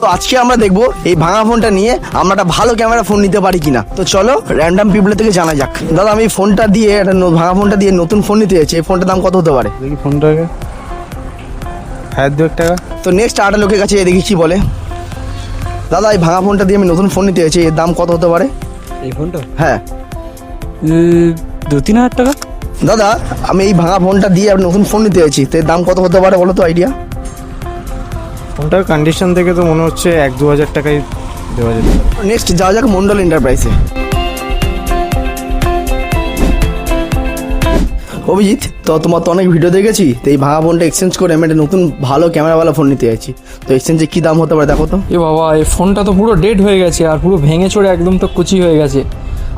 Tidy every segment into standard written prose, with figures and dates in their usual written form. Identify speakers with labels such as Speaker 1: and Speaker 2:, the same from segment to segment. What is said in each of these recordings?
Speaker 1: তো আজকে আমরা দেখবো এই ভাঙা ফোনটা নিয়ে আমরা একটা ভালো ক্যামেরা ফোন নিতে পারি কিনা। তো চলো র্যান্ডম পিপল থেকে জানা যাক। দাদা আমি ফোনটা দিয়ে একটা ভাঙা ফোনটা দিয়ে নতুন ফোন নিতে চাইছি, এই ফোনটার দাম কত হতে পারে?
Speaker 2: দেখি ফোনটাকে 1,000 টাকা।
Speaker 1: তো নেক্সট আরেকটা লোকের কাছে দেখি কি বলে। দাদা এই ভাঙা ফোনটা দিয়ে আমি নতুন ফোন নিতে চাইছি, এর দাম কত হতে পারে?
Speaker 2: এই ফোনটা
Speaker 1: হ্যাঁ
Speaker 2: 2-3 হাজার টাকা।
Speaker 1: দাদা আমি এই ভাঙা ফোনটা দিয়ে নতুন ফোন নিতে চাইছি, তো এর দাম কত হতে পারে বলো তো আইডিয়া?
Speaker 2: ফোনটার কন্ডিশন দেখে তো মনে হচ্ছে 1-2 হাজার টাকায় দেওয়া যেতে পারে।
Speaker 1: নেক্সট যাওয়া যাক মন্ডল এন্টারপ্রাইজে। অভিজিৎ, তো তোমার তো অনেক ভিডিও দেখেছি, তো এই ভাঙা ফোনটা এক্সচেঞ্জ করে আমি একটা নতুন ভালো ক্যামেরাওয়ালা ফোন নিতে চাইছি, তো এক্সচেঞ্জে কী দাম হতে পারে দেখো তো।
Speaker 3: এ বাবা, এই ফোনটা তো পুরো ডেড হয়ে গেছে আর পুরো ভেঙে চড়ে একদম তো কুচি হয়ে গেছে।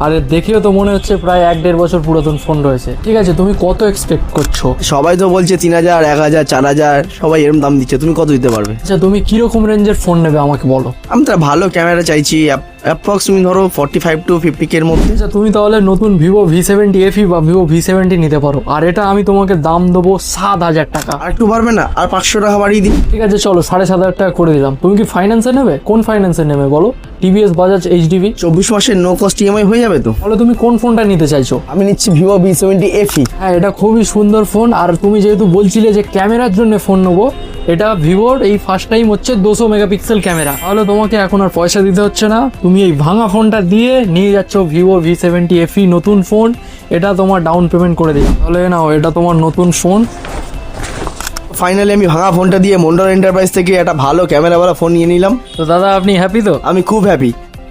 Speaker 3: আর এর দেখেও তো মনে হচ্ছে প্রায় 1-1.5 বছর পুরাতন ফোন রয়েছে। ঠিক আছে, তুমি কত এক্সপেক্ট করছো?
Speaker 1: সবাই তো বলছে 3,000, 1,000, 4,000, সবাই এরকম দাম দিচ্ছে, তুমি কত দিতে পারবে?
Speaker 3: আচ্ছা, তুমি কিরকম রেঞ্জের ফোন নেবে আমাকে বলো।
Speaker 1: আমি তো ভালো ক্যামেরা চাইছি, অ্যাপ্রক্স তুমি ধরো 45 to 50K এর মধ্যে।
Speaker 3: আচ্ছা, তুমি তাহলে নতুন ভিভো V70 FE বা ভিভো V70 নিতে পারো, আর এটা আমি তোমাকে দাম দেবো 7,000 টাকা।
Speaker 1: আর একটু পারবে না? আর 500 টাকা বাড়িয়ে দিই।
Speaker 3: ঠিক আছে, চলো 7,500 টাকা করে দিলাম। তুমি কি ফাইন্যান্সে নেবে? কোন ফাইন্যান্সে নেবে বলো? TVS, Bajaj, HDB?
Speaker 1: 24 মাসের নো কস্ট EMI হয়ে যাবে তো?
Speaker 3: তাহলে তুমি কোন ফোনটা নিতে চাইছো?
Speaker 1: আমি নিচ্ছি ভিভো V70 FE।
Speaker 3: হ্যাঁ, এটা খুবই সুন্দর ফোন। আর তুমি যেহেতু বলছিলে যে ক্যামেরার জন্য ফোন নেবো, এটা ভিভোর এই ফার্স্ট টাইম হচ্ছে 200 মেগাপিক্সেল ক্যামেরা। তাহলে তোমাকে এখন আর পয়সা দিতে হচ্ছে না, তুমি এই ভাঙা ফোনটা দিয়ে নিয়ে যাচ্ছ ভিভো V70 FE নতুন ফোন। এটা তোমার ডাউন পেমেন্ট করে দিলাম। তাহলে নাও, এটা তোমার নতুন ফোন।
Speaker 1: ফাইনালি আমি ভাঙা ফোনটা দিয়ে মন্ডল এন্টারপ্রাইজ থেকে একটা ভালো ক্যামেরাওয়ালা ফোন নিয়ে নিলাম।
Speaker 3: তো দাদা, আপনি হ্যাপি তো?
Speaker 1: আমি খুব হ্যাপি।